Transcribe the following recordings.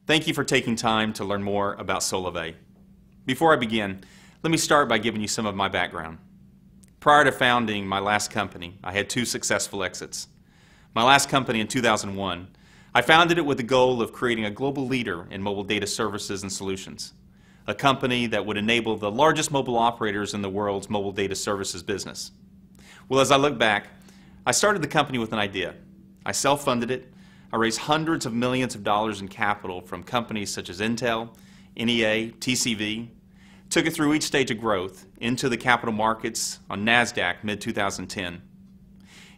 Thank you for taking time to learn more about Solavei. Before I begin, let me start by giving you some of my background. Prior to founding my last company, I had 2 successful exits. My last company in 2001, I founded it with the goal of creating a global leader in mobile data services and solutions, a company that would enable the largest mobile operators in the world's mobile data services business. Well, as I look back, I started the company with an idea. I self-funded it. I raised hundreds of millions of dollars in capital from companies such as Intel, NEA, TCV, took it through each stage of growth into the capital markets on NASDAQ mid-2010.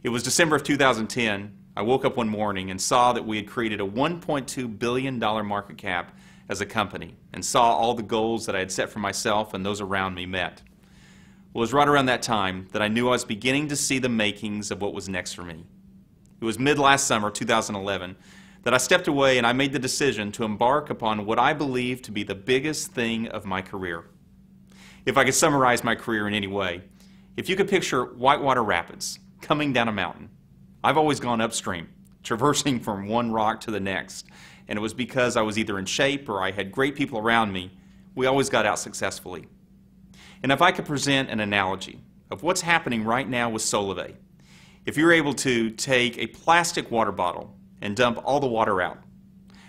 It was December of 2010. I woke up one morning and saw that we had created a $1.2 billion market cap as a company and saw all the goals that I had set for myself and those around me met. Well, it was right around that time that I knew I was beginning to see the makings of what was next for me. It was mid-last summer, 2011, that I stepped away and I made the decision to embark upon what I believe to be the biggest thing of my career. If I could summarize my career in any way, if you could picture whitewater rapids coming down a mountain, I've always gone upstream, traversing from one rock to the next, and it was because I was either in shape or I had great people around me. We always got out successfully. And if I could present an analogy of what's happening right now with Solavei, if you're able to take a plastic water bottle and dump all the water out,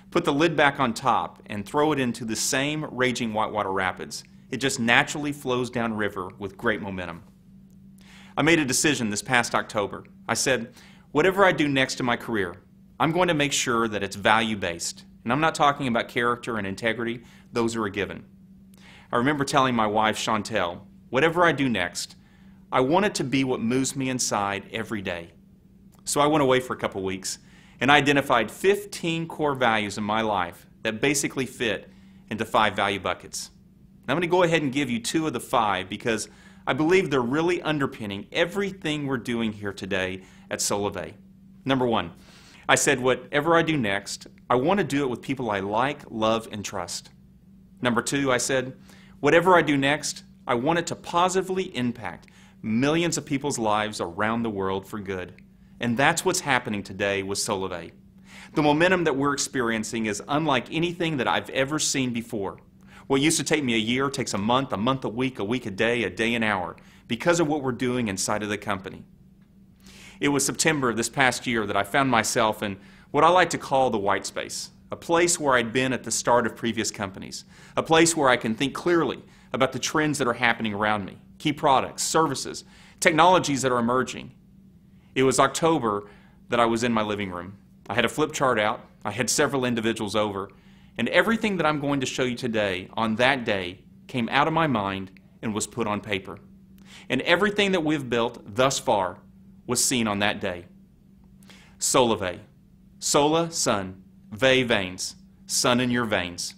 put the lid back on top and throw it into the same raging whitewater rapids, it just naturally flows downriver with great momentum. I made a decision this past October. I said, whatever I do next in my career, I'm going to make sure that it's value-based. And I'm not talking about character and integrity. Those are a given. I remember telling my wife, Chantel, whatever I do next, I want it to be what moves me inside every day. So I went away for a couple weeks and I identified 15 core values in my life that basically fit into 5 value buckets. Now I'm going to go ahead and give you 2 of the 5 because I believe they're really underpinning everything we're doing here today at Solavei. Number 1, I said whatever I do next, I want to do it with people I like, love, and trust. Number 2, I said whatever I do next, I want it to positively impact millions of people's lives around the world for good. And that's what's happening today with Solavei. The momentum that we're experiencing is unlike anything that I've ever seen before. What used to take me a year takes a month a week a day an hour, because of what we're doing inside of the company. It was September this past year that I found myself in what I like to call the white space, a place where I'd been at the start of previous companies, a place where I can think clearly about the trends that are happening around me, key products, services, technologies that are emerging. It was October that I was in my living room. I had a flip chart out, I had several individuals over, and everything that I'm going to show you today on that day came out of my mind and was put on paper. And everything that we've built thus far was seen on that day. Solavei. Sola, sun. Vei, veins. Sun in your veins.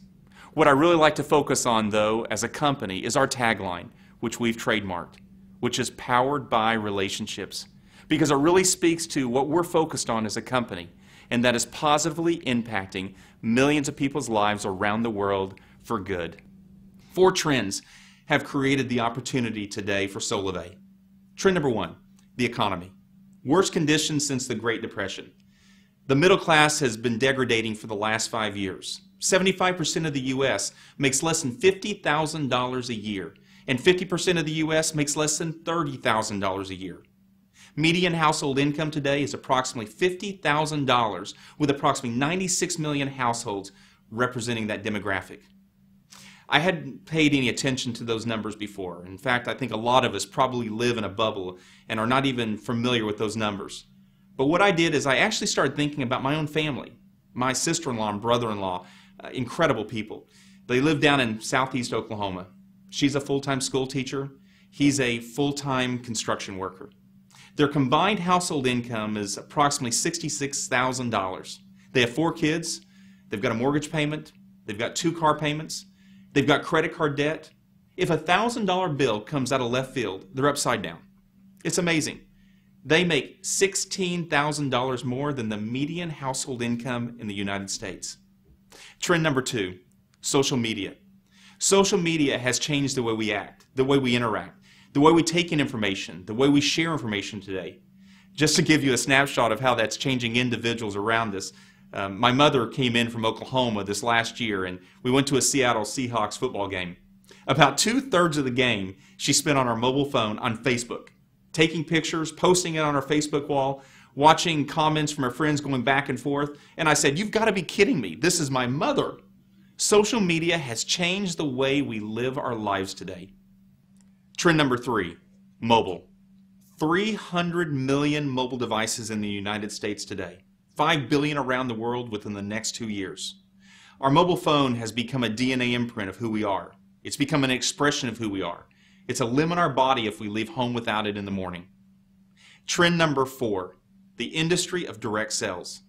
What I really like to focus on, though, as a company is our tagline, which we've trademarked, which is powered by relationships. Because it really speaks to what we're focused on as a company, and that is positively impacting millions of people's lives around the world for good. 4 trends have created the opportunity today for Solavei. Trend number 1, the economy. Worst conditions since the Great Depression. The middle class has been degrading for the last 5 years. 75% of the U.S. makes less than $50,000 a year, and 50% of the U.S. makes less than $30,000 a year. Median household income today is approximately $50,000, with approximately 96 million households representing that demographic. I hadn't paid any attention to those numbers before. In fact, I think a lot of us probably live in a bubble and are not even familiar with those numbers. But what I did is I actually started thinking about my own family, my sister-in-law and brother-in-law, incredible people. They live down in southeast Oklahoma. She's a full-time school teacher. He's a full-time construction worker. Their combined household income is approximately $66,000. They have 4 kids. They've got a mortgage payment. They've got 2 car payments. They've got credit card debt. If a $1,000 bill comes out of left field, they're upside down. It's amazing. They make $16,000 more than the median household income in the United States. Trend number 2, social media. Social media has changed the way we act, the way we interact, the way we take in information, the way we share information today. Just to give you a snapshot of how that's changing individuals around us, My mother came in from Oklahoma this last year, and we went to a Seattle Seahawks football game. About 2/3 of the game she spent on her mobile phone on Facebook, taking pictures, posting it on her Facebook wall, watching comments from her friends going back and forth. And I said, "You've got to be kidding me. This is my mother." Social media has changed the way we live our lives today. Trend number 3, mobile. 300 million mobile devices in the United States today. 5 billion around the world within the next 2 years. Our mobile phone has become a DNA imprint of who we are. It's become an expression of who we are. It's a limb in our body if we leave home without it in the morning. Trend number 4, the industry of direct sales.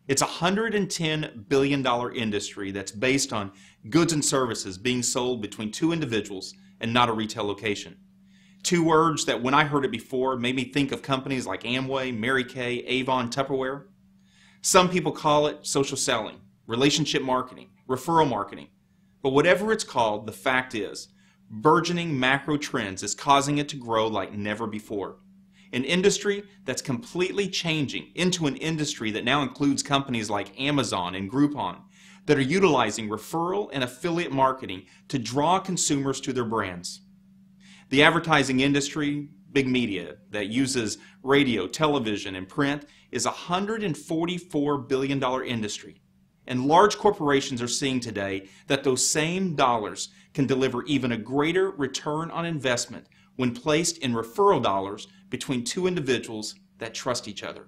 It's a $110 billion industry that's based on goods and services being sold between 2 individuals and not a retail location. 2 words that when I heard it before made me think of companies like Amway, Mary Kay, Avon, Tupperware. Some people call it social selling, relationship marketing, referral marketing. But whatever it's called, the fact is, burgeoning macro trends is causing it to grow like never before. An industry that's completely changing into an industry that now includes companies like Amazon and Groupon that are utilizing referral and affiliate marketing to draw consumers to their brands. The advertising industry, big media, that uses radio, television, and print is a $144 billion industry. And large corporations are seeing today that those same dollars can deliver even a greater return on investment when placed in referral dollars between 2 individuals that trust each other.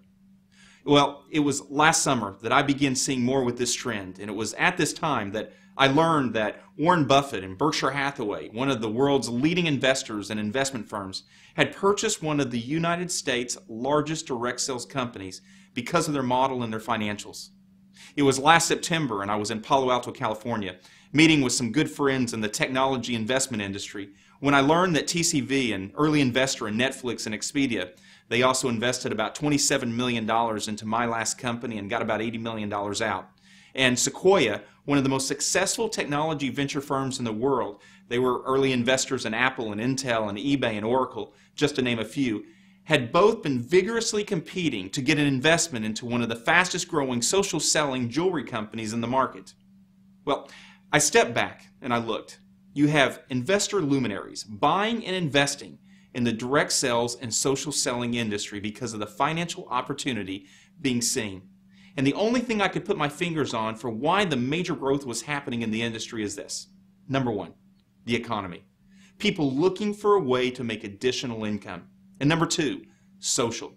Well, it was last summer that I began seeing more with this trend, and it was at this time that I learned that Warren Buffett and Berkshire Hathaway, one of the world's leading investors and investment firms, had purchased one of the United States' largest direct sales companies because of their model and their financials. It was last September, and I was in Palo Alto, California, meeting with some good friends in the technology investment industry when I learned that TCV, an early investor in Netflix and Expedia, they also invested about $27 million into my last company and got about $80 million out. And Sequoia, one of the most successful technology venture firms in the world, they were early investors in Apple and Intel and eBay and Oracle, just to name a few, had both been vigorously competing to get an investment into one of the fastest growing social selling jewelry companies in the market. Well, I stepped back and I looked. You have investor luminaries buying and investing in the direct sales and social selling industry because of the financial opportunity being seen. And the only thing I could put my fingers on for why the major growth was happening in the industry is this. Number 1, the economy. People looking for a way to make additional income. And number 2, social.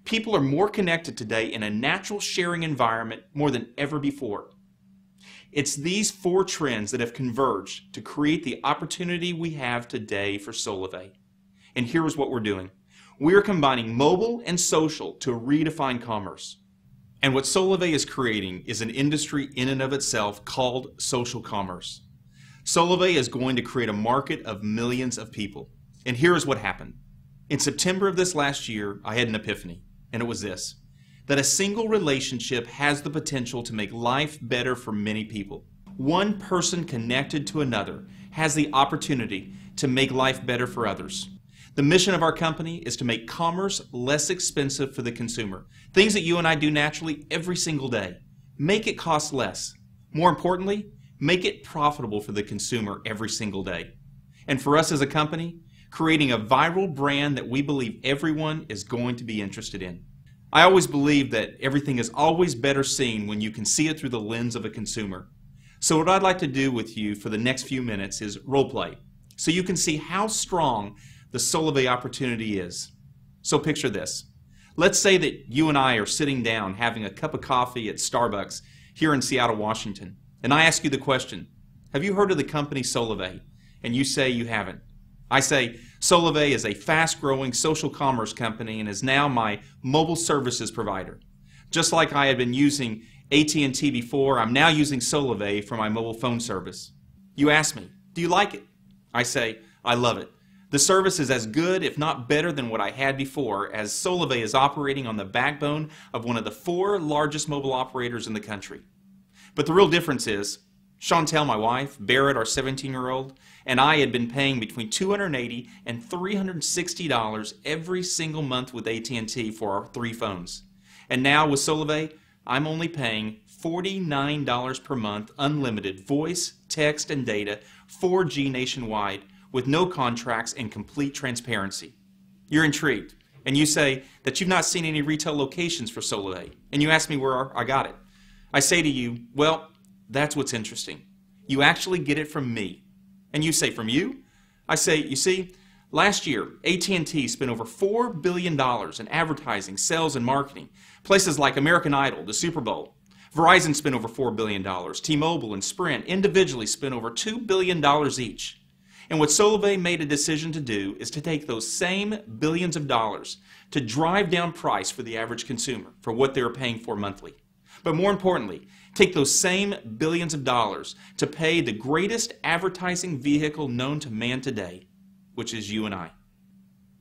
People are more connected today in a natural sharing environment more than ever before. It's these 4 trends that have converged to create the opportunity we have today for Solavei. And here's what we're doing. We are combining mobile and social to redefine commerce. And what Solavei is creating is an industry in and of itself called social commerce. Solavei is going to create a market of millions of people. And here's what happened. In September of this last year, I had an epiphany, and it was this, that a single relationship has the potential to make life better for many people. One person connected to another has the opportunity to make life better for others. The mission of our company is to make commerce less expensive for the consumer. Things that you and I do naturally every single day. Make it cost less. More importantly, make it profitable for the consumer every single day. And for us as a company, creating a viral brand that we believe everyone is going to be interested in. I always believe that everything is always better seen when you can see it through the lens of a consumer. So what I'd like to do with you for the next few minutes is role play, so you can see how strong the Solavei opportunity is. So picture this. Let's say that you and I are sitting down having a cup of coffee at Starbucks here in Seattle, Washington, and I ask you the question, have you heard of the company Solavei? And you say you haven't. I say, Solavei is a fast-growing social commerce company and is now my mobile services provider. Just like I had been using AT&T before, I'm now using Solavei for my mobile phone service. You ask me, do you like it? I say, I love it. The service is as good, if not better, than what I had before, as Solavei is operating on the backbone of one of the 4 largest mobile operators in the country. But the real difference is, Chantel, my wife, Barrett, our 17-year-old, and I had been paying between $280 and $360 every single month with AT&T for our 3 phones. And now with Solavei, I'm only paying $49 per month, unlimited voice, text, and data, 4G nationwide, with no contracts and complete transparency. You're intrigued, and you say that you've not seen any retail locations for Solavei, and you ask me where I got it. I say to you, well, that's what's interesting. You actually get it from me. And you say, from you? I say, you see, last year, AT&T spent over $4 billion in advertising, sales, and marketing. Places like American Idol, the Super Bowl. Verizon spent over $4 billion. T-Mobile and Sprint individually spent over $2 billion each. And what Solavei made a decision to do is to take those same billions of dollars to drive down price for the average consumer for what they're paying for monthly. But more importantly, take those same billions of dollars to pay the greatest advertising vehicle known to man today, which is you and I.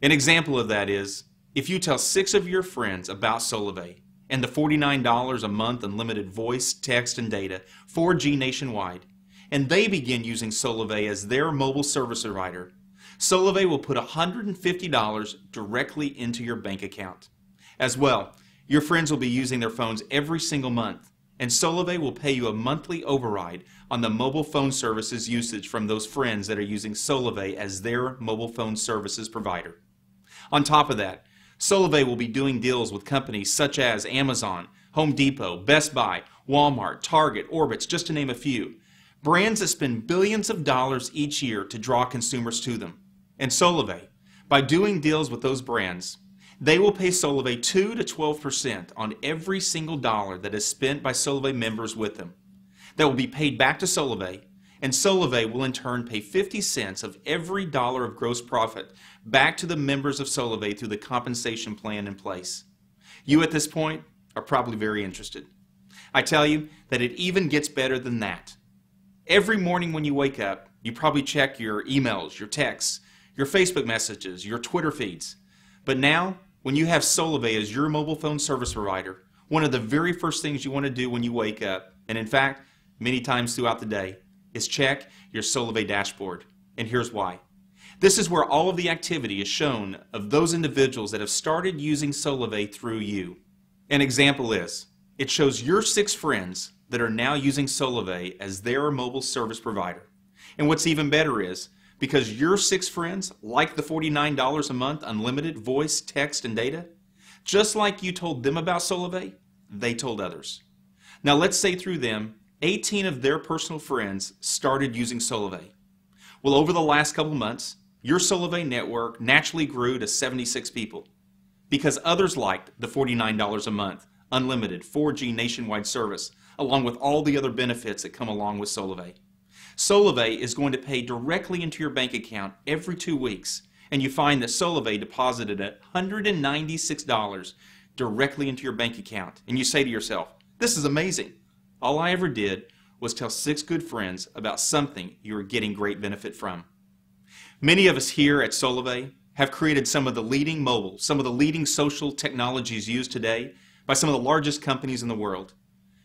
An example of that is, if you tell 6 of your friends about Solavei and the $49 a month unlimited voice, text, and data, 4G nationwide, and they begin using Solavei as their mobile service provider, Solavei will put $150 directly into your bank account. As well, your friends will be using their phones every single month, and Solavei will pay you a monthly override on the mobile phone services usage from those friends that are using Solavei as their mobile phone services provider. On top of that, Solavei will be doing deals with companies such as Amazon, Home Depot, Best Buy, Walmart, Target, Orbitz, just to name a few. Brands that spend billions of dollars each year to draw consumers to them. And Solavei, by doing deals with those brands, they will pay Solavei 2 to 12% on every single dollar that is spent by Solavei members with them. That will be paid back to Solavei, and Solavei will in turn pay 50 cents of every dollar of gross profit back to the members of Solavei through the compensation plan in place. You at this point are probably very interested. I tell you that it even gets better than that. Every morning when you wake up, you probably check your emails, your texts, your Facebook messages, your Twitter feeds. But now, when you have Solavei as your mobile phone service provider, one of the very first things you want to do when you wake up, and in fact, many times throughout the day, is check your Solavei dashboard. And here's why. This is where all of the activity is shown of those individuals that have started using Solavei through you. An example is, it shows your 6 friends that are now using Solavei as their mobile service provider. And what's even better is, because your 6 friends like the $49 a month unlimited voice, text, and data, just like you told them about Solavei, they told others. Now let's say through them, 18 of their personal friends started using Solavei. Well, over the last couple months, your Solavei network naturally grew to 76 people because others liked the $49 a month unlimited 4G nationwide service, along with all the other benefits that come along with Solavei. Solavei is going to pay directly into your bank account every 2 weeks, and you find that Solavei deposited $196 directly into your bank account. And you say to yourself, this is amazing. All I ever did was tell 6 good friends about something you were getting great benefit from. Many of us here at Solavei have created some of the leading mobile, some of the leading social technologies used today by some of the largest companies in the world.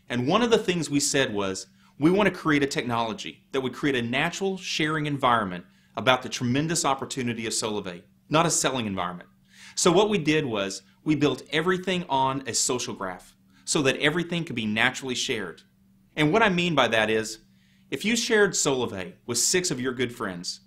And one of the things we said was, we want to create a technology that would create a natural sharing environment about the tremendous opportunity of Solavei, not a selling environment. So what we did was, we built everything on a social graph so that everything could be naturally shared. And what I mean by that is, if you shared Solavei with 6 of your good friends,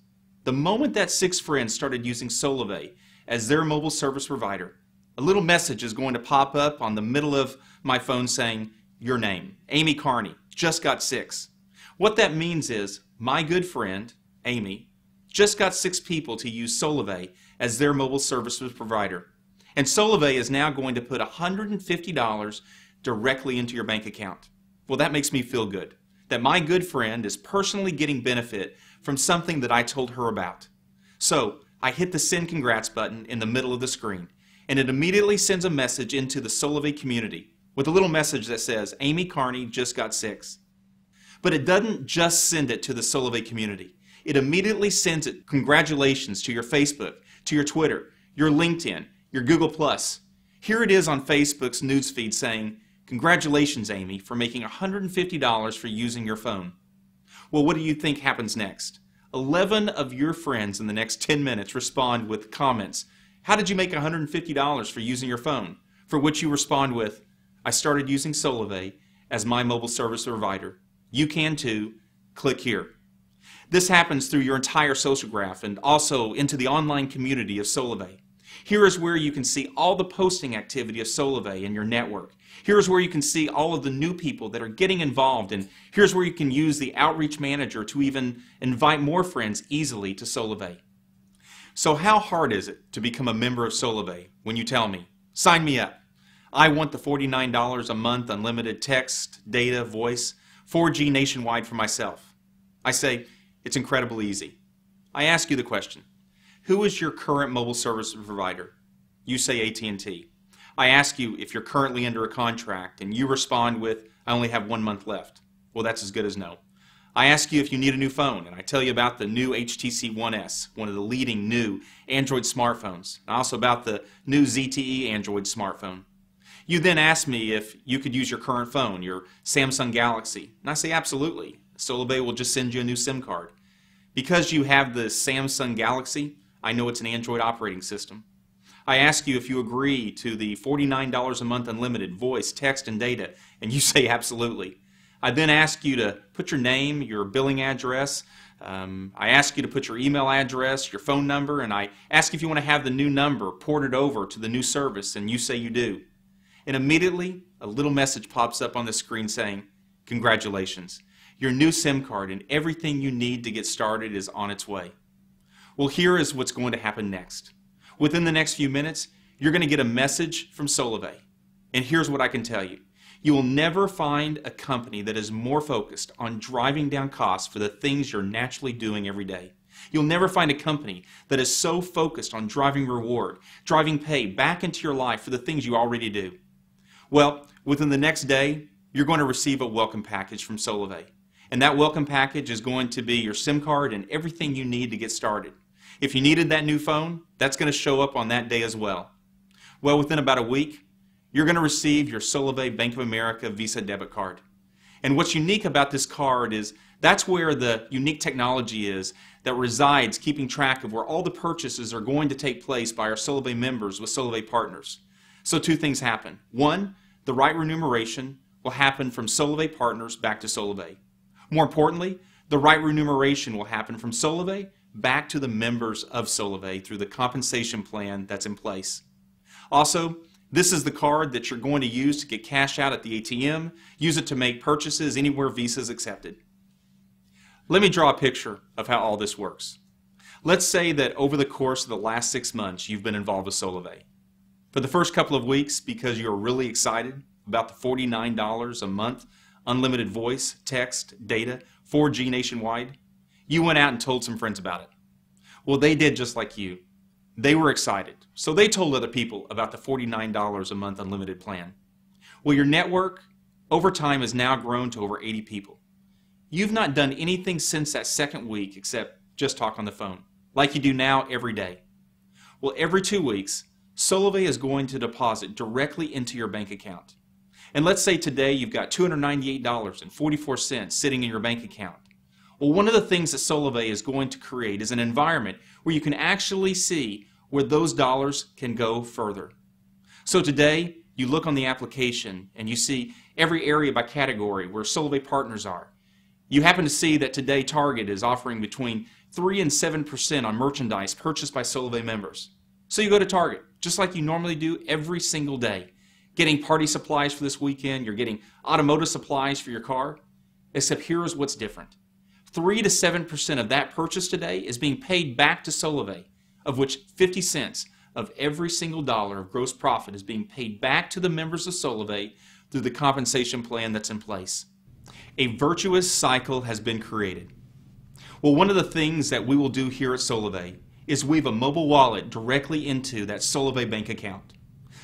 the moment that 6 friends started using Solavei as their mobile service provider, a little message is going to pop up on the middle of my phone saying, your name, Amy Carney, just got 6. What that means is, my good friend, Amy, just got 6 people to use Solavei as their mobile services provider. And Solavei is now going to put $150 directly into your bank account. Well, that makes me feel good, that my good friend is personally getting benefit from something that I told her about. So I hit the send congrats button in the middle of the screen, and it immediately sends a message into the Solavei community with a little message that says, Amy Carney just got 6. But it doesn't just send it to the Solavei community. It immediately sends it congratulations to your Facebook, to your Twitter, your LinkedIn, your Google+. Here it is on Facebook's newsfeed saying, congratulations, Amy, for making $150 for using your phone. Well, what do you think happens next? 11 of your friends in the next 10 minutes respond with comments. How did you make $150 for using your phone? For which you respond with, I started using Solavei as my mobile service provider. You can too. Click here. This happens through your entire social graph and also into the online community of Solavei. Here is where you can see all the posting activity of Solavei in your network. Here is where you can see all of the new people that are getting involved, and here's where you can use the Outreach Manager to even invite more friends easily to Solavei. So how hard is it to become a member of Solavei when you tell me, sign me up? I want the $49 a month unlimited text, data, voice, 4G nationwide for myself. I say, it's incredibly easy. I ask you the question, who is your current mobile service provider? You say AT&T. I ask you if you're currently under a contract and you respond with, I only have 1 month left. Well, that's as good as no. I ask you if you need a new phone, and I tell you about the new HTC One S, one of the leading new Android smartphones, and also about the new ZTE Android smartphone. You then ask me if you could use your current phone, your Samsung Galaxy, and I say absolutely. Solavei will just send you a new SIM card. Because you have the Samsung Galaxy, I know it's an Android operating system. I ask you if you agree to the $49 a month unlimited voice, text, and data, and you say absolutely. I then ask you to put your name, your billing address. I ask you to put your email address, your phone number, and I ask if you want to have the new number ported over to the new service, and you say you do. And immediately, a little message pops up on the screen saying, congratulations, your new SIM card and everything you need to get started is on its way. Well, here is what's going to happen next. Within the next few minutes, you're going to get a message from Solavei. And here's what I can tell you. You will never find a company that is more focused on driving down costs for the things you're naturally doing every day. You'll never find a company that is so focused on driving reward, driving pay back into your life for the things you already do. Well, within the next day, you're going to receive a welcome package from Solavei. And that welcome package is going to be your SIM card and everything you need to get started. If you needed that new phone, that's going to show up on that day as well. Well, within about a week, you're going to receive your Solavei Bank of America Visa debit card. And what's unique about this card is that's where the unique technology is that resides keeping track of where all the purchases are going to take place by our Solavei members with Solavei partners. So two things happen. One, the right remuneration will happen from Solavei partners back to Solavei. More importantly, the right remuneration will happen from Solavei back to the members of Solavei through the compensation plan that's in place. Also, this is the card that you're going to use to get cash out at the ATM, use it to make purchases anywhere Visa is accepted. Let me draw a picture of how all this works. Let's say that over the course of the last 6 months you've been involved with Solavei. For the first couple of weeks, because you're really excited about the $49 a month unlimited voice, text, data, 4G nationwide, you went out and told some friends about it. Well, they did just like you. They were excited, so they told other people about the $49 a month unlimited plan. Well, your network over time has now grown to over 80 people. You've not done anything since that second week except just talk on the phone, like you do now every day. Well, every 2 weeks, Solavei is going to deposit directly into your bank account. And let's say today you've got $298.44 sitting in your bank account. Well, one of the things that Solavei is going to create is an environment where you can actually see where those dollars can go further. So today, you look on the application and you see every area by category where Solavei partners are. You happen to see that today Target is offering between 3 and 7% on merchandise purchased by Solavei members. So you go to Target, just like you normally do every single day. Getting party supplies for this weekend, you're getting automotive supplies for your car, except here's what's different. 3 to 7% of that purchase today is being paid back to Solavei, of which 50 cents of every single dollar of gross profit is being paid back to the members of Solavei through the compensation plan that's in place. A virtuous cycle has been created. Well, one of the things that we will do here at Solavei is weave a mobile wallet directly into that Solavei bank account.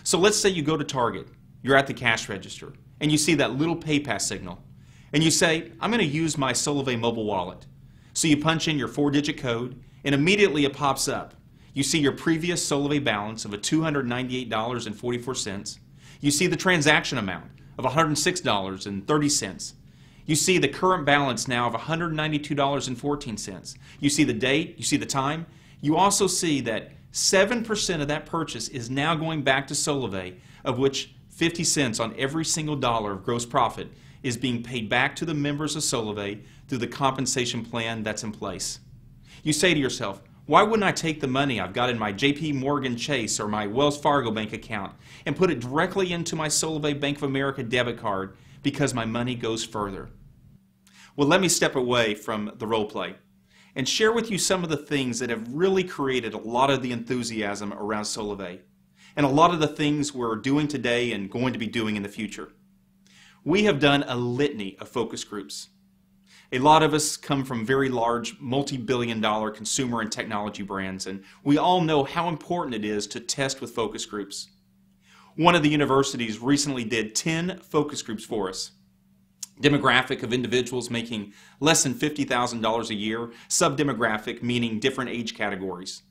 So let's say you go to Target, you're at the cash register, and you see that little PayPass signal. And you say, I'm going to use my Solavei mobile wallet. So you punch in your 4-digit code, and immediately it pops up. You see your previous Solavei balance of $298.44. You see the transaction amount of $106.30. You see the current balance now of $192.14. You see the date, you see the time. You also see that 7% of that purchase is now going back to Solavei, of which 50 cents on every single dollar of gross profit is being paid back to the members of Solavei through the compensation plan that's in place. You say to yourself, why wouldn't I take the money I've got in my JP Morgan Chase or my Wells Fargo bank account and put it directly into my Solavei Bank of America debit card because my money goes further? Well, let me step away from the role play and share with you some of the things that have really created a lot of the enthusiasm around Solavei and a lot of the things we're doing today and going to be doing in the future. We have done a litany of focus groups. A lot of us come from very large, multi-billion-dollar consumer and technology brands, and we all know how important it is to test with focus groups. One of the universities recently did 10 focus groups for us. Demographic of individuals making less than $50,000 a year, subdemographic meaning different age categories.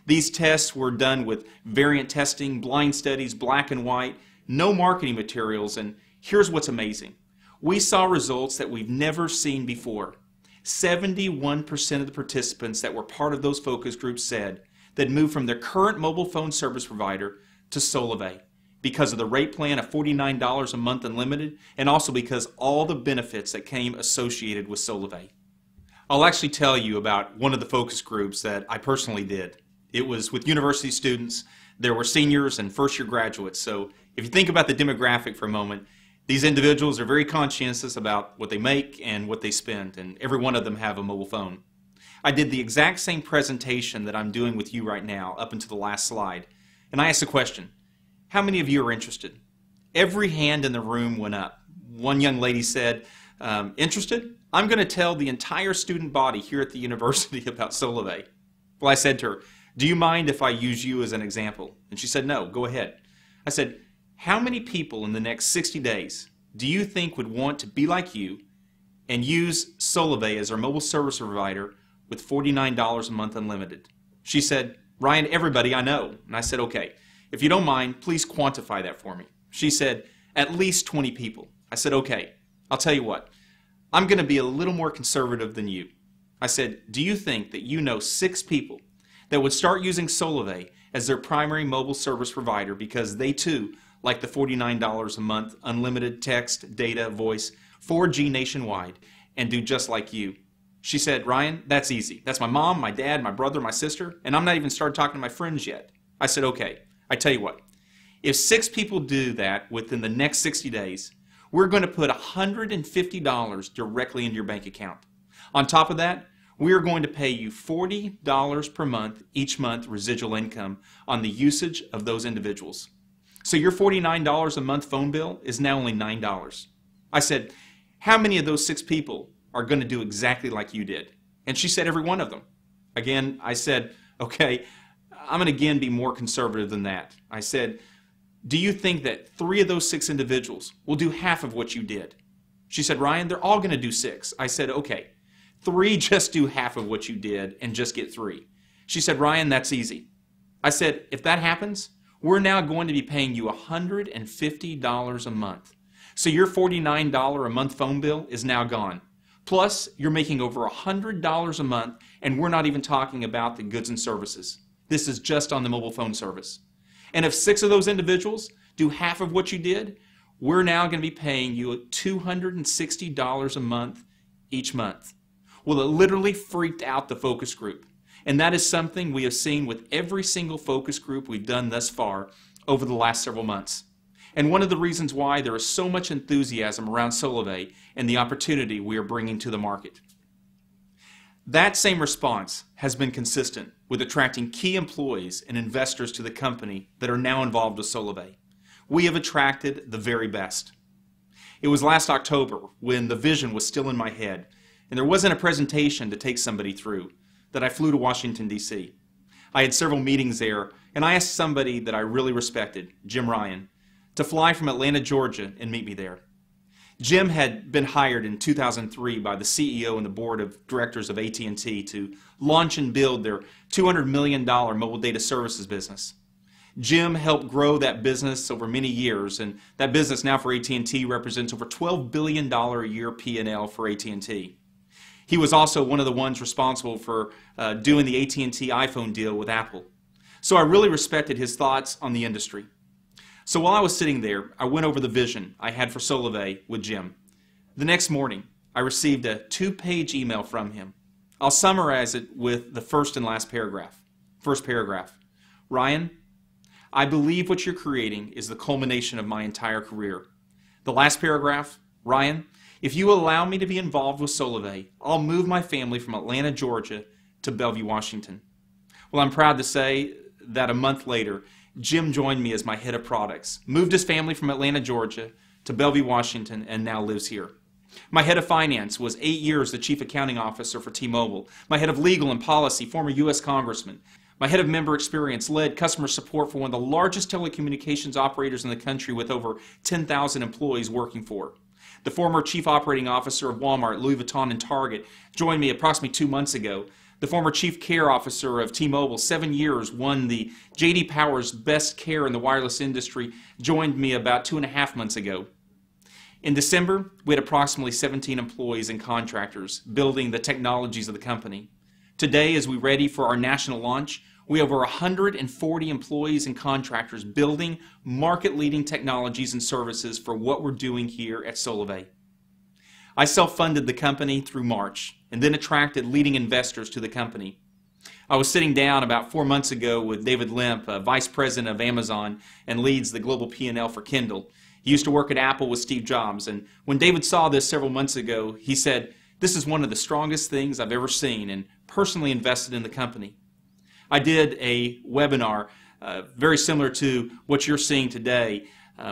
These tests were done with variant testing, blind studies, black and white, no marketing materials, and here's what's amazing. We saw results that we've never seen before. 71% of the participants that were part of those focus groups said they'd moved from their current mobile phone service provider to Solavei because of the rate plan of $49 a month unlimited, and also because all the benefits that came associated with Solavei. I'll actually tell you about one of the focus groups that I personally did. It was with university students. There were seniors and first-year graduates. So if you think about the demographic for a moment, these individuals are very conscientious about what they make and what they spend, and every one of them have a mobile phone. I did the exact same presentation that I'm doing with you right now up until the last slide, and I asked the question, how many of you are interested? Every hand in the room went up. One young lady said, interested? I'm going to tell the entire student body here at the university about Solavei. Well, I said to her, do you mind if I use you as an example? And she said, no, go ahead. I said, how many people in the next 60 days do you think would want to be like you and use Solavei as our mobile service provider with $49 a month unlimited? She said, Ryan, everybody I know. And I said, okay, if you don't mind, please quantify that for me. She said, at least 20 people. I said, okay, I'll tell you what, I'm going to be a little more conservative than you. I said, do you think that you know 6 people that would start using Solavei as their primary mobile service provider because they too like the $49 a month unlimited text, data, voice, 4G nationwide, and do just like you? She said, Ryan, that's easy. That's my mom, my dad, my brother, my sister, and I'm not even started talking to my friends yet. I said, okay, I tell you what, if 6 people do that within the next 60 days, we're going to put $150 directly into your bank account. On top of that, we are going to pay you $40 per month each month residual income on the usage of those individuals. So your $49 a month phone bill is now only $9. I said, how many of those 6 people are going to do exactly like you did? And she said every one of them. Again, I said, okay, I'm going to again be more conservative than that. I said, do you think that 3 of those 6 individuals will do half of what you did? She said, Ryan, they're all going to do 6. I said, okay, 3 just do half of what you did and just get 3. She said, Ryan, that's easy. I said, if that happens, we're now going to be paying you $150 a month. So your $49 a month phone bill is now gone. Plus, you're making over $100 a month, and we're not even talking about the goods and services. This is just on the mobile phone service. And if 6 of those individuals do half of what you did, we're now going to be paying you $260 a month each month. Well, it literally freaked out the focus group. And that is something we have seen with every single focus group we've done thus far over the last several months. And one of the reasons why there is so much enthusiasm around Solavei and the opportunity we are bringing to the market. That same response has been consistent with attracting key employees and investors to the company that are now involved with Solavei. We have attracted the very best. It was last October when the vision was still in my head and there wasn't a presentation to take somebody through that I flew to Washington, D.C. I had several meetings there, and I asked somebody that I really respected, Jim Ryan, to fly from Atlanta, Georgia, and meet me there. Jim had been hired in 2003 by the CEO and the board of directors of AT&T to launch and build their $200 million mobile data services business. Jim helped grow that business over many years, and that business now for AT&T represents over $12 billion a year P&L for AT&T. He was also one of the ones responsible for doing the AT&T iPhone deal with Apple. So I really respected his thoughts on the industry. So while I was sitting there, I went over the vision I had for Solavei with Jim. The next morning, I received a 2-page email from him. I'll summarize it with the first and last paragraph. First paragraph. Ryan, I believe what you're creating is the culmination of my entire career. The last paragraph. Ryan, if you allow me to be involved with Solavei, I'll move my family from Atlanta, Georgia to Bellevue, Washington. Well, I'm proud to say that a month later, Jim joined me as my head of products, moved his family from Atlanta, Georgia to Bellevue, Washington, and now lives here. My head of finance was 8 years the chief accounting officer for T-Mobile. My head of legal and policy, former U.S. congressman. My head of member experience led customer support for one of the largest telecommunications operators in the country with over 10,000 employees working for. The former chief operating officer of Walmart, Louis Vuitton, and Target joined me approximately 2 months ago. The former chief care officer of T-Mobile, 7 years, won the J.D. Power's Best Care in the wireless industry, joined me about 2.5 months ago. In December, we had approximately 17 employees and contractors building the technologies of the company. Today, as we ready for our national launch, we have over 140 employees and contractors building market-leading technologies and services for what we're doing here at Solavei. I self-funded the company through March and then attracted leading investors to the company. I was sitting down about 4 months ago with David Limp, Vice President of Amazon and leads the global P&L for Kindle. He used to work at Apple with Steve Jobs, and when David saw this several months ago, he said, "This is one of the strongest things I've ever seen," and personally invested in the company. I did a webinar very similar to what you're seeing today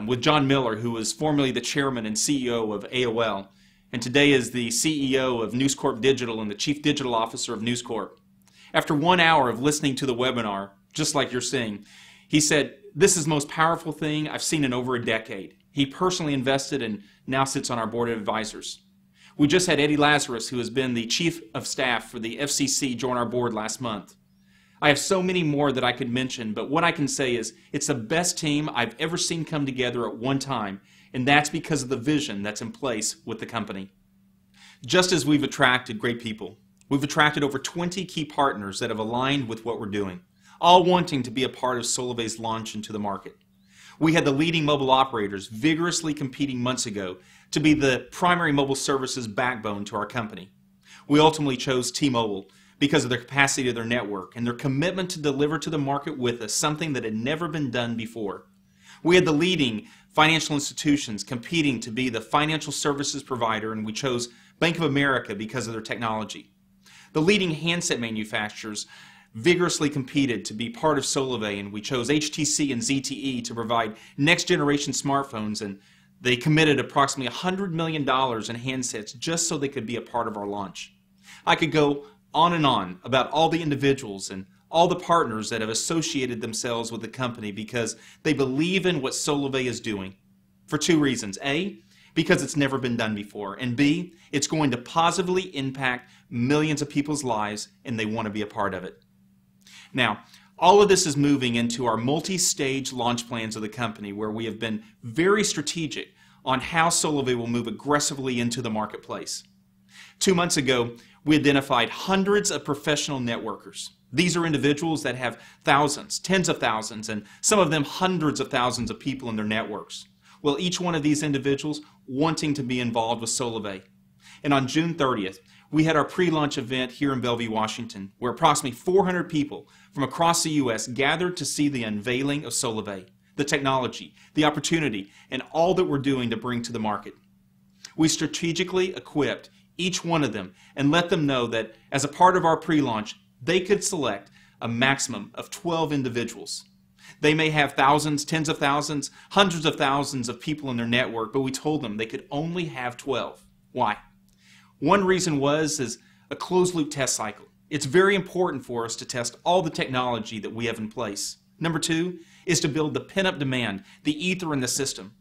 with John Miller, who was formerly the chairman and CEO of AOL, and today is the CEO of News Corp Digital and the Chief Digital Officer of News Corp. After 1 hour of listening to the webinar, just like you're seeing, he said, "This is the most powerful thing I've seen in over a decade." He personally invested and now sits on our board of advisors. We just had Eddie Lazarus, who has been the Chief of Staff for the FCC, join our board last month. I have so many more that I could mention, but what I can say is it's the best team I've ever seen come together at one time, and that's because of the vision that's in place with the company. Just as we've attracted great people, we've attracted over 20 key partners that have aligned with what we're doing, all wanting to be a part of Solavei's launch into the market. We had the leading mobile operators vigorously competing months ago to be the primary mobile services backbone to our company. We ultimately chose T-Mobile because of their capacity of their network and their commitment to deliver to the market with us something that had never been done before. We had the leading financial institutions competing to be the financial services provider, and we chose Bank of America because of their technology. The leading handset manufacturers vigorously competed to be part of Solavei, and we chose HTC and ZTE to provide next-generation smartphones, and they committed approximately $100 million in handsets just so they could be a part of our launch. I could go on and on about all the individuals and all the partners that have associated themselves with the company because they believe in what Solavei is doing for 2 reasons. A, because it's never been done before, and B, it's going to positively impact millions of people's lives and they want to be a part of it. Now, all of this is moving into our multi-stage launch plans of the company, where we have been very strategic on how Solavei will move aggressively into the marketplace. 2 months ago, we identified hundreds of professional networkers. These are individuals that have thousands, tens of thousands, and some of them hundreds of thousands of people in their networks. Well, each one of these individuals wanting to be involved with Solavei. And on June 30th, we had our pre-launch event here in Bellevue, Washington, where approximately 400 people from across the U.S. gathered to see the unveiling of Solavei, the technology, the opportunity, and all that we're doing to bring to the market. We strategically equipped each one of them and let them know that as a part of our pre-launch, they could select a maximum of 12 individuals. They may have thousands, tens of thousands, hundreds of thousands of people in their network, but we told them they could only have 12. Why? One reason is a closed-loop test cycle. It's very important for us to test all the technology that we have in place. Number 2 is to build the pent-up demand, the ether in the system.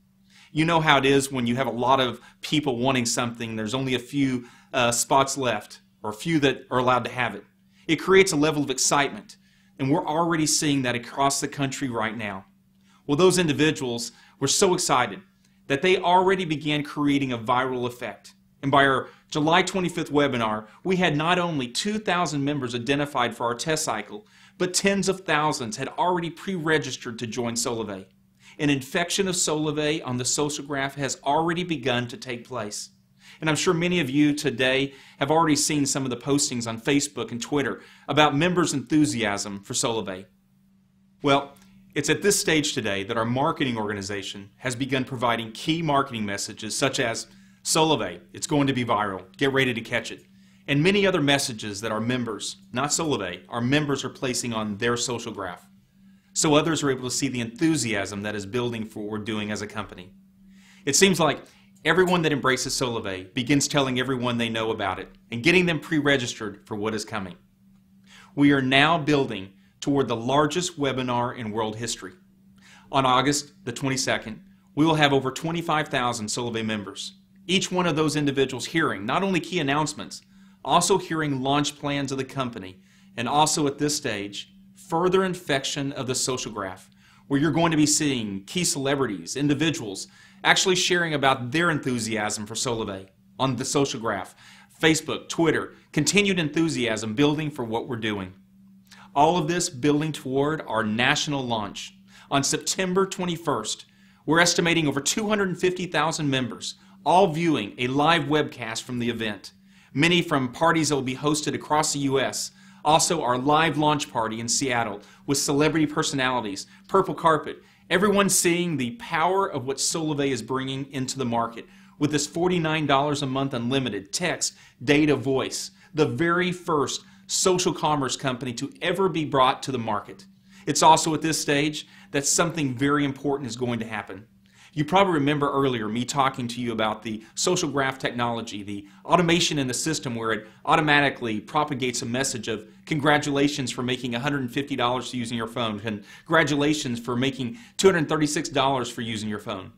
You know how it is when you have a lot of people wanting something, there's only a few spots left, or a few that are allowed to have it. It creates a level of excitement, and we're already seeing that across the country right now. Well, those individuals were so excited that they already began creating a viral effect. And by our July 25th webinar, we had not only 2,000 members identified for our test cycle, but tens of thousands had already pre-registered to join Solavei. an infection of Solavei on the social graph has already begun to take place. And I'm sure many of you today have already seen some of the postings on Facebook and Twitter about members' enthusiasm for Solavei. Well, it's at this stage today that our marketing organization has begun providing key marketing messages such as Solavei, it's going to be viral, get ready to catch it, and many other messages that our members, not Solavei, our members are placing on their social graph. So others are able to see the enthusiasm that is building for what we're doing as a company. It seems like everyone that embraces Solavei begins telling everyone they know about it and getting them pre-registered for what is coming. We are now building toward the largest webinar in world history. On August the 22nd, we will have over 25,000 Solavei members. Each one of those individuals hearing not only key announcements, also hearing launch plans of the company, and also at this stage, further infection of the social graph, where you're going to be seeing key celebrities, individuals, actually sharing about their enthusiasm for Solavei on the social graph, Facebook, Twitter, continued enthusiasm building for what we're doing. All of this building toward our national launch. On September 21st, we're estimating over 250,000 members, all viewing a live webcast from the event. Many from parties that will be hosted across the U.S. Also our live launch party in Seattle with celebrity personalities, purple carpet, everyone seeing the power of what Solavei is bringing into the market with this $49 a month unlimited text, data, voice, the very first social commerce company to ever be brought to the market. It's also at this stage that something very important is going to happen. You probably remember earlier me talking to you about the social graph technology, the automation in the system where it automatically propagates a message of congratulations for making $150 using your phone, congratulations for making $236 for using your phone.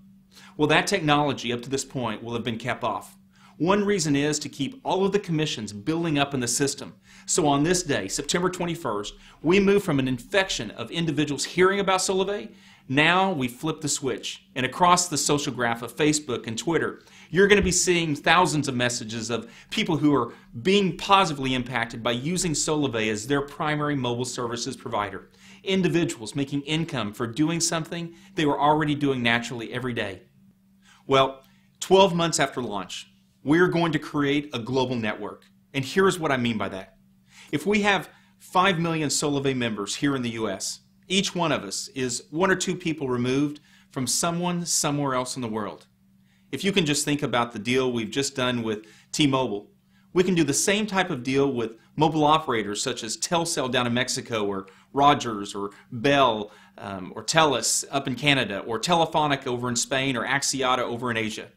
Well, that technology up to this point will have been kept off. One reason is to keep all of the commissions building up in the system. So on this day, September 21st, we move from an infection of individuals hearing about Solavei. Now we flip the switch, and across the social graph of Facebook and Twitter, you're going to be seeing thousands of messages of people who are being positively impacted by using Solavei as their primary mobile services provider. Individuals making income for doing something they were already doing naturally every day. Well, 12 months after launch, we're going to create a global network. And here's what I mean by that. If we have 5 million Solavei members here in the U.S., each one of us is 1 or 2 people removed from someone somewhere else in the world. If you can just think about the deal we've just done with T-Mobile, we can do the same type of deal with mobile operators such as Telcel down in Mexico, or Rogers, or Bell, or Telus up in Canada, or Telefonica over in Spain, or Axiata over in Asia.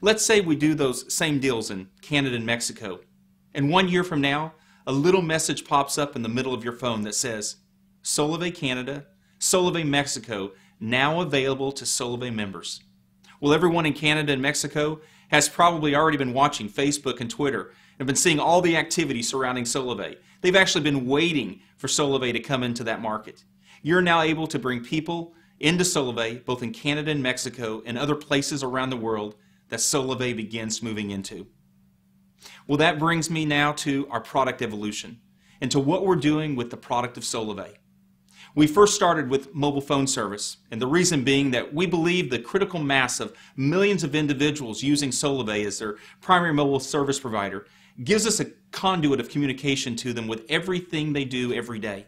Let's say we do those same deals in Canada and Mexico, and 1 year from now, a little message pops up in the middle of your phone that says, Solavei Canada, Solavei Mexico, now available to Solavei members. Well, everyone in Canada and Mexico has probably already been watching Facebook and Twitter and been seeing all the activity surrounding Solavei. They've actually been waiting for Solavei to come into that market. You're now able to bring people into Solavei, both in Canada and Mexico and other places around the world that Solavei begins moving into. Well, that brings me now to our product evolution and to what we're doing with the product of Solavei. We first started with mobile phone service, and the reason being that we believe the critical mass of millions of individuals using Solavei as their primary mobile service provider gives us a conduit of communication to them with everything they do every day.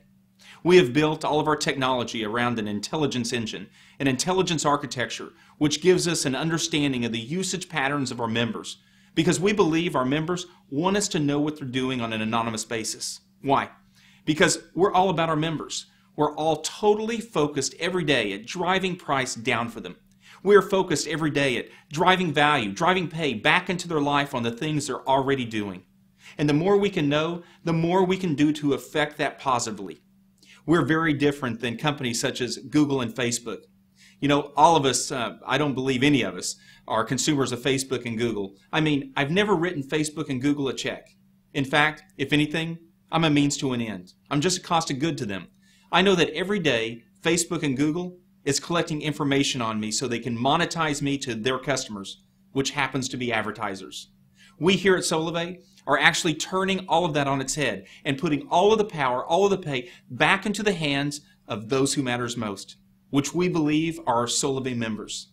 We have built all of our technology around an intelligence engine, an intelligence architecture, which gives us an understanding of the usage patterns of our members, because we believe our members want us to know what they're doing on an anonymous basis. Why? Because we're all about our members. We're all totally focused every day at driving price down for them. We are focused every day at driving value, driving pay back into their life on the things they're already doing. And the more we can know, the more we can do to affect that positively. We're very different than companies such as Google and Facebook. You know, all of us, I don't believe any of us, are consumers of Facebook and Google. I mean, I've never written Facebook and Google a check. In fact, if anything, I'm a means to an end. I'm just a cost of good to them. I know that every day, Facebook and Google is collecting information on me so they can monetize me to their customers, which happens to be advertisers. We here at Solavei are actually turning all of that on its head and putting all of the power, all of the pay back into the hands of those who matters most. which we believe are our Solavei members.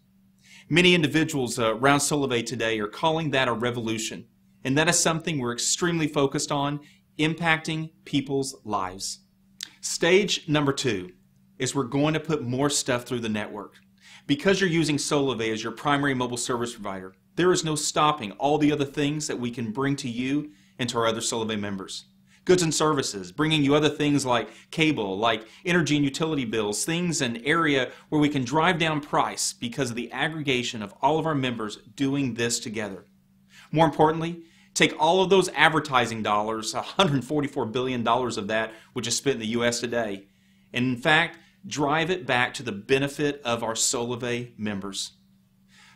Many individuals around Solavei today are calling that a revolution, and that is something we're extremely focused on, impacting people's lives. Stage number 2 is we're going to put more stuff through the network. Because you're using Solavei as your primary mobile service provider, there is no stopping all the other things that we can bring to you and to our other Solavei members. Goods and services, bringing you other things like cable, like energy and utility bills, things in an area where we can drive down price because of the aggregation of all of our members doing this together. More importantly, take all of those advertising dollars, $144 billion of that, which is spent in the U.S. today, and in fact, drive it back to the benefit of our Solavei members.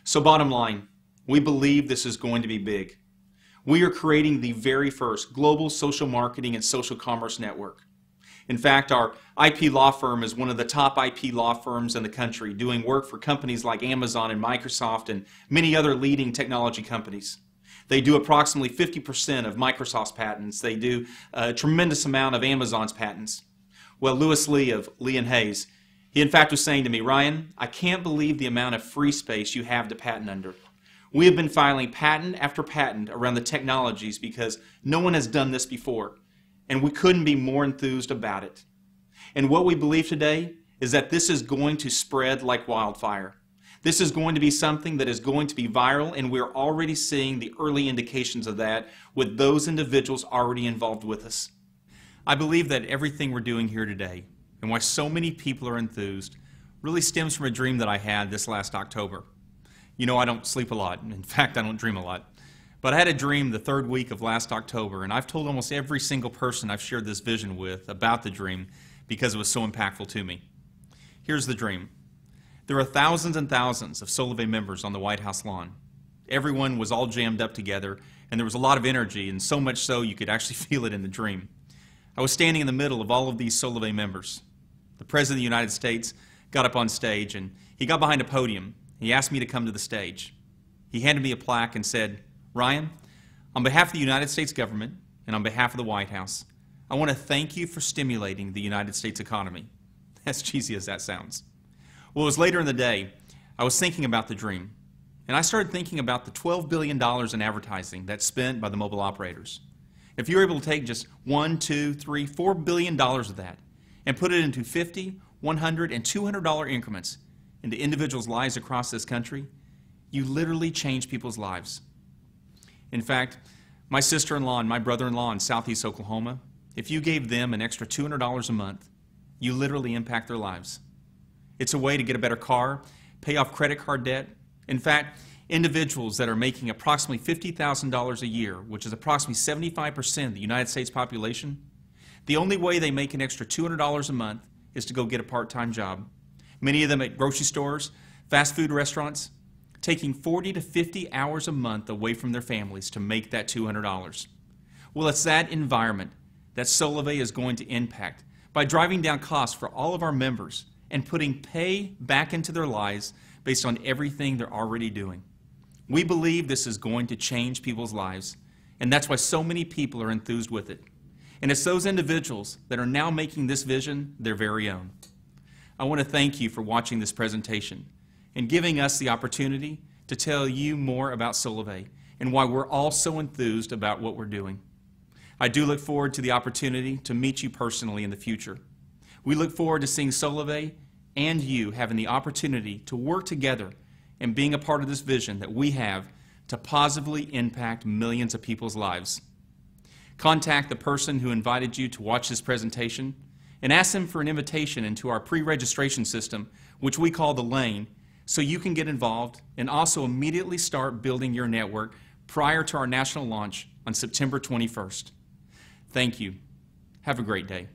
So bottom line, we believe this is going to be big. We are creating the very first global social marketing and social commerce network. In fact, our IP law firm is one of the top IP law firms in the country, doing work for companies like Amazon and Microsoft and many other leading technology companies. They do approximately 50% of Microsoft's patents. They do a tremendous amount of Amazon's patents. Well, Lewis Lee of Lee and Hayes, he in fact was saying to me, Ryan, I can't believe the amount of free space you have to patent under. We have been filing patent after patent around the technologies because no one has done this before, and we couldn't be more enthused about it. And what we believe today is that this is going to spread like wildfire. This is going to be something that is going to be viral, and we're already seeing the early indications of that with those individuals already involved with us. I believe that everything we're doing here today, and why so many people are enthused, really stems from a dream that I had this last October. You know, I don't sleep a lot. In fact, I don't dream a lot. But I had a dream the third week of last October, and I've told almost every single person I've shared this vision with about the dream because it was so impactful to me. Here's the dream. There are thousands and thousands of Solavei members on the White House lawn. Everyone was all jammed up together, and there was a lot of energy, and so much so you could actually feel it in the dream. I was standing in the middle of all of these Solavei members. The President of the United States got up on stage, and he got behind a podium. He asked me to come to the stage. He handed me a plaque and said, Ryan, on behalf of the United States government and on behalf of the White House, I want to thank you for stimulating the United States economy. As cheesy as that sounds. Well, it was later in the day, I was thinking about the dream, and I started thinking about the $12 billion in advertising that's spent by the mobile operators. If you're able to take just $1, $2, $3, $4 billion of that and put it into $50, $100, and $200 increments into individuals' lives across this country, you literally change people's lives. In fact, my sister-in-law and my brother-in-law in Southeast Oklahoma, if you gave them an extra $200 a month, you literally impact their lives. It's a way to get a better car, pay off credit card debt. In fact, individuals that are making approximately $50,000 a year, which is approximately 75% of the United States population, the only way they make an extra $200 a month is to go get a part-time job. Many of them at grocery stores, fast food restaurants, taking 40 to 50 hours a month away from their families to make that $200. Well, it's that environment that Solavei is going to impact by driving down costs for all of our members and putting pay back into their lives based on everything they're already doing. We believe this is going to change people's lives, and that's why so many people are enthused with it. And it's those individuals that are now making this vision their very own. I want to thank you for watching this presentation and giving us the opportunity to tell you more about Solavei and why we're all so enthused about what we're doing. I do look forward to the opportunity to meet you personally in the future. We look forward to seeing Solavei and you having the opportunity to work together and being a part of this vision that we have to positively impact millions of people's lives. Contact the person who invited you to watch this presentation and ask them for an invitation into our pre-registration system, which we call the Lane, so you can get involved and also immediately start building your network prior to our national launch on September 21st. Thank you. Have a great day.